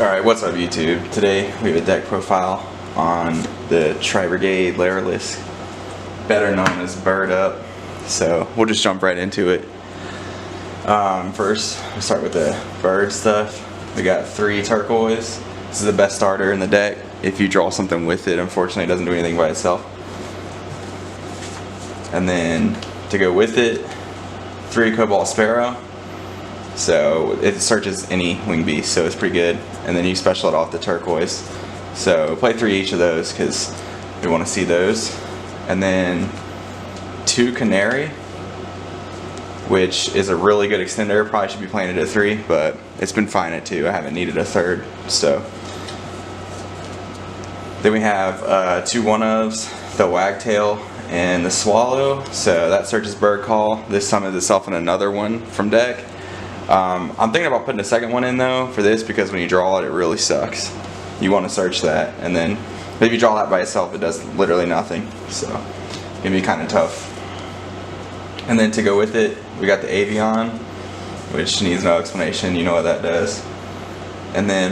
Alright, what's up YouTube? Today we have a deck profile on the Tri-Brigade Lyrilusc, better known as Bird Up. So we'll just jump right into it. First, we'll start with the bird stuff. We got 3 turquoise. This is the best starter in the deck. If you draw something with it, unfortunately it doesn't do anything by itself. And then to go with it, 3 cobalt sparrow. So it searches any winged beast, so it's pretty good. And then you special it off the turquoise. So play 3 each of those because we want to see those. And then 2 canary, which is a really good extender. Probably should be playing it at 3, but it's been fine at 2. I haven't needed a 3rd. So then we have 2 one-ofs, the wagtail and the swallow. So that searches bird call. This summons itself in another one from deck. I'm thinking about putting a second one in though for this because when you draw it, it really sucks. You want to search that, and then if you draw that by itself, it does literally nothing. So it can be kind of tough. And then to go with it, we got the avian, which needs no explanation. You know what that does. And then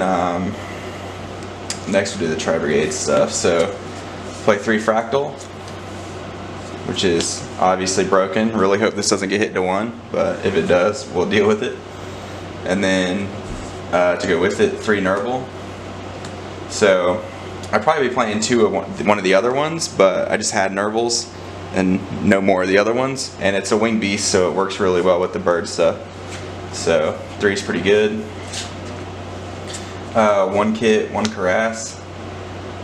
next we do the Tri-Brigade stuff. So play 3 fractal, which is obviously broken. Really hope this doesn't get hit to 1, but if it does, we'll deal with it. And then to go with it, 3 Nerval. So I'd probably be playing 2 of one of the other ones, but I just had Nervals and no more of the other ones. And it's a winged beast, so it works really well with the bird stuff. So 3 is pretty good. 1 kit, 1 Caress.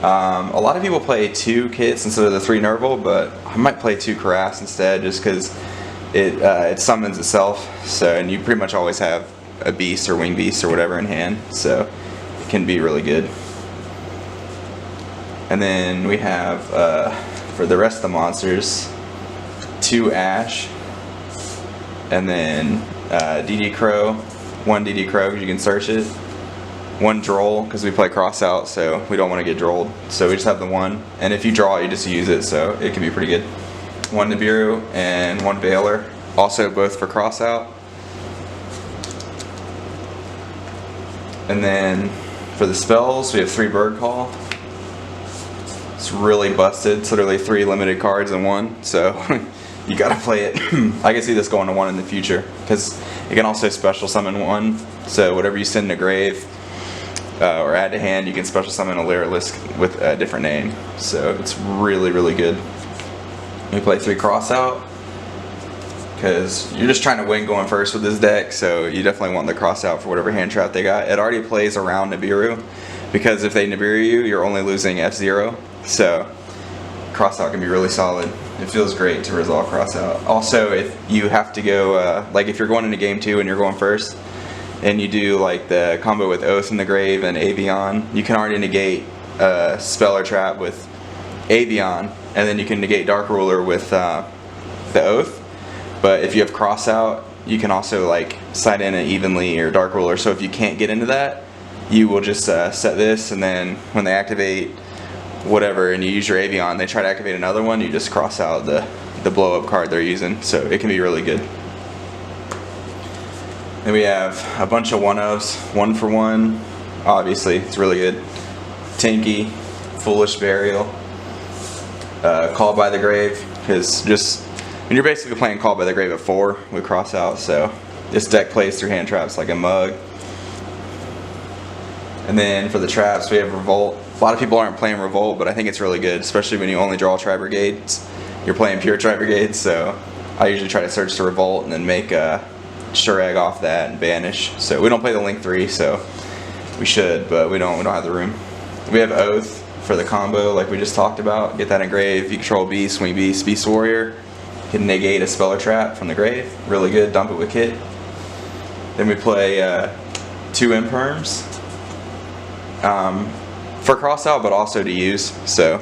A lot of people play 2 kits instead of the 3 Nerval, but I might play 2 Caress instead just because it summons itself. So, and you pretty much always have a beast or winged beast or whatever in hand, so it can be really good. And then we have for the rest of the monsters, 2 Ash, and then DD Crow, 1 DD Crow because you can search it. 1 Droll because we play cross out, so we don't want to get drolled. So we just have the 1, and if you draw, you just use it, so it can be pretty good. 1 Nibiru and 1 Veiler, also both for cross out. And then for the spells, we have 3 Bird Call. It's really busted. It's literally 3 limited cards in 1, so you gotta play it. I can see this going to 1 in the future because it can also special summon 1. So whatever you send to grave or add to hand, you can special summon a Lyrilusc with a different name. So it's really, really good. We play 3 cross out because you're just trying to win going first with this deck, so you definitely want the cross out for whatever hand trap they got. It already plays around Nibiru because if they Nibiru you, you're only losing F0. So cross out can be really solid. It feels great to resolve cross out. Also, if you have to go, like if you're going into game 2 and you're going first, and you do like the combo with Oath in the Grave and Avian, you can already negate spell or trap with Avian, and then you can negate Dark Ruler with the Oath. But if you have cross out, you can also like side in an Evenly or Dark Ruler. So if you can't get into that, you will just set this, and then when they activate whatever and you use your Avian, they try to activate another one, you just cross out the blow up card they're using. So it can be really good. Then we have a bunch of one-ofs, 1 for 1, obviously, it's really good. Tinky, Foolish Burial, Call by the Grave, because just, when you're basically playing Call by the Grave at 4 with cross out, so this deck plays through hand traps like a mug. And then for the traps, we have Revolt. A lot of people aren't playing Revolt, but I think it's really good, especially when you only draw Tri-Brigades. You're playing pure Tri-Brigades, so I usually try to search the Revolt and then make Sure Egg off that and banish. So we don't play the Link 3, so we should, but we don't have the room. We have Oath for the combo like we just talked about. Get that in grave. You control beast, swing beast, beast warrior. You can negate a spell or trap from the grave. Really good. Dump it with kit. Then we play 2 Imperms for cross out, but also to use. So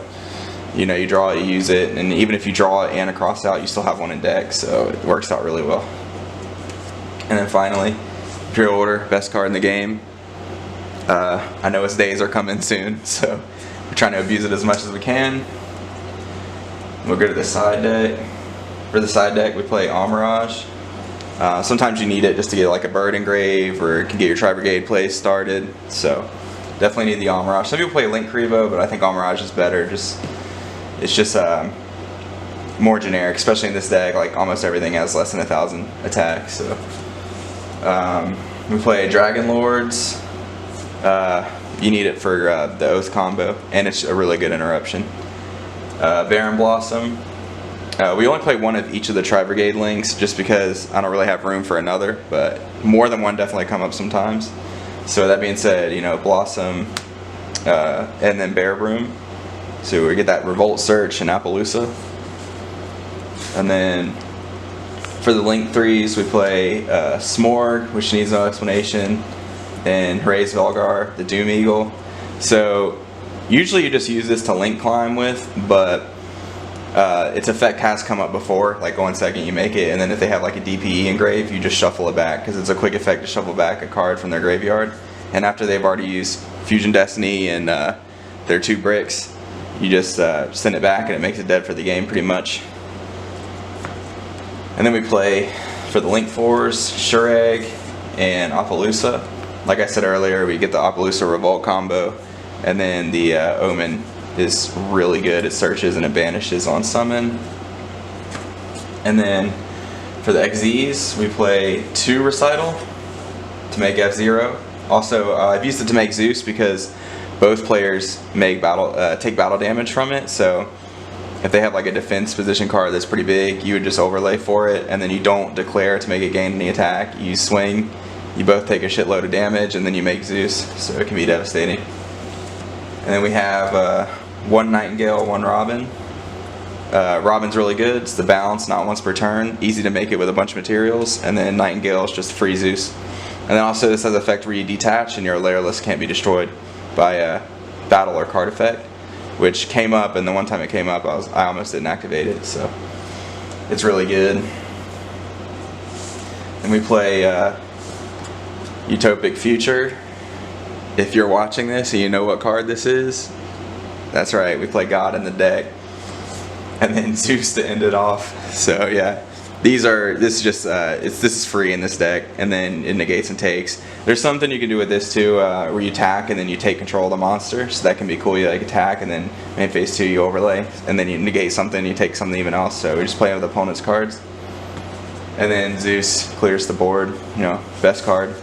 you know, you draw it, you use it, and even if you draw it and a cross out, you still have 1 in deck, so it works out really well. And then finally, Imperial Order, best card in the game. I know its days are coming soon, so we're trying to abuse it as much as we can. We'll go to the side deck. For the side deck, we play Amirage. Sometimes you need it just to get like a bird engrave, or it can get your Tri-Brigade play started. So Definitely need the Amirage. Some people play Link Crevo, but I think Amirage is better. It's just more generic, especially in this deck. Like almost everything has less than 1,000 attack. So we play Dragon Lords. You need it for the Oath combo, and it's a really good interruption. Baron Blossom. We only play one of each of the Tri-Brigade links just because I don't really have room for another, but more than one definitely come up sometimes. So that being said, you know, Blossom and then Bear Broom. So we get that Revolt Search and Appaloosa. And then for the link 3s, we play Smorg, which needs no explanation, and Hraze Velgar, the Doom Eagle. So usually you just use this to link climb with, but its effect has come up before, like 1 second you make it, and then if they have like a DPE engrave, you just shuffle it back, because it's a quick effect to shuffle back a card from their graveyard. And after they've already used Fusion Destiny and their 2 bricks, you just send it back and it makes it dead for the game pretty much. And then we play for the link 4s, Shurag and Appaloosa. Like I said earlier, we get the Appaloosa Revolt combo, and then the Omen is really good. It searches and it banishes on summon. And then for the XZs, we play 2 Recital to make F-Zero. Also, I've used it to make Zeus because both players make take battle damage from it. So if they have like a defense position card that's pretty big, you would just overlay for it, and then you don't declare to make it gain any attack. You swing, you both take a shitload of damage, and then you make Zeus. So it can be devastating. And then we have 1 Nightingale, 1 Robin. Robin's really good. It's the balance, not once per turn. Easy to make it with a bunch of materials. And then Nightingale is just free Zeus. And then also this has an effect where you detach and your Lyrilusc can't be destroyed by a battle or card effect, which came up, and the one time it came up I almost didn't activate it, so it's really good. And we play Utopic Future. If you're watching this and you know what card this is, that's right, we play God in the deck. And then Zeus to end it off. So yeah, this is free in this deck, and then it negates and takes. There's something you can do with this too, where you attack and then you take control of the monster, so that can be cool. You like attack and then main phase 2 you overlay, and then you negate something, you take something even else. So we just play with the opponent's cards. And then Zeus clears the board, you know, best card.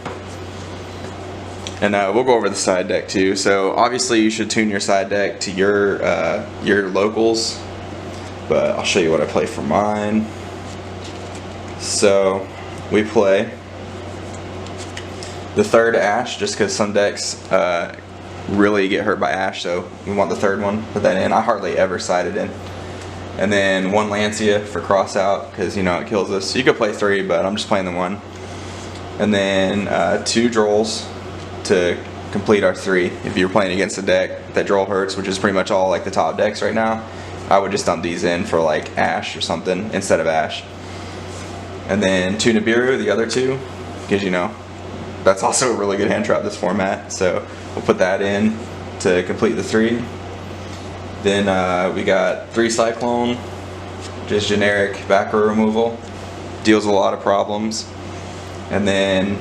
And we'll go over the side deck too. So obviously you should tune your side deck to your locals, but I'll show you what I play for mine. So we play the 3rd Ash, just because some decks really get hurt by Ash, so we want the 3rd one, put that in. I hardly ever side it in. And then 1 Lancia for cross out, because you know it kills us. So you could play 3, but I'm just playing the 1. And then 2 Drolls to complete our 3. If you're playing against a deck that Droll hurts, which is pretty much all like the top decks right now, I would just dump these in for like Ash or something instead of Ash. And then 2 Nibiru, the other 2, because you know that's also a really good hand trap this format, so we'll put that in to complete the 3. Then we got 3 Cyclone, just generic back row removal, deals with a lot of problems. And then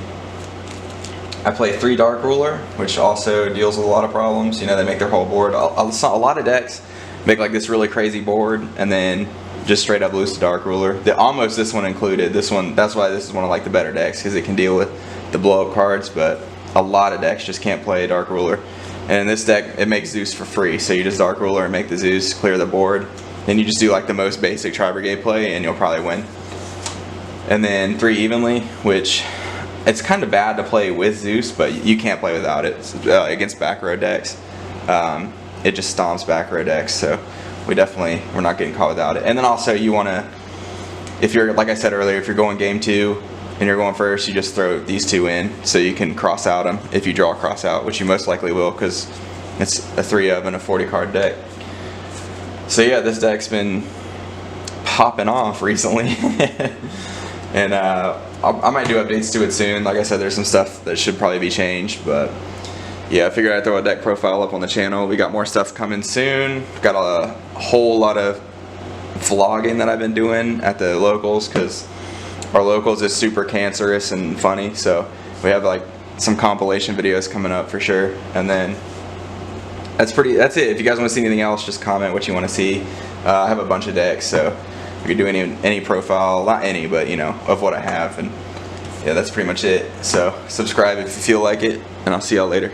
I play 3 Dark Ruler, which also deals with a lot of problems. You know, they make their whole board. A lot of decks make like this really crazy board and then just straight up lose to Dark Ruler. Almost this one included. This one, that's why this is one of like the better decks, because it can deal with the blow up cards, but a lot of decks just can't play Dark Ruler. And in this deck, it makes Zeus for free. So you just Dark Ruler and make the Zeus, clear the board. Then you just do like the most basic Tri-Brigade play and you'll probably win. And then 3 Evenly, which it's kind of bad to play with Zeus, but you can't play without it against back row decks. It just stomps back row decks, so we're not getting caught without it. And then also you want to, if you're, like I said earlier, if you're going game 2 and you're going first, you just throw these 2 in so you can cross out them if you draw a cross out, which you most likely will because it's a 3 of and a 40 card deck. So yeah, this deck's been popping off recently. And I might do updates to it soon. Like I said, there's some stuff that should probably be changed, but yeah, I figured I'd throw a deck profile up on the channel. We got more stuff coming soon. Got a whole lot of vlogging that I've been doing at the locals, because our locals is super cancerous and funny. So we have like some compilation videos coming up for sure. And then that's it. If you guys want to see anything else, just comment what you want to see. I have a bunch of decks, so we could do any profile, not any, but you know, of what I have. And yeah, that's pretty much it. So subscribe if you feel like it, and I'll see y'all later.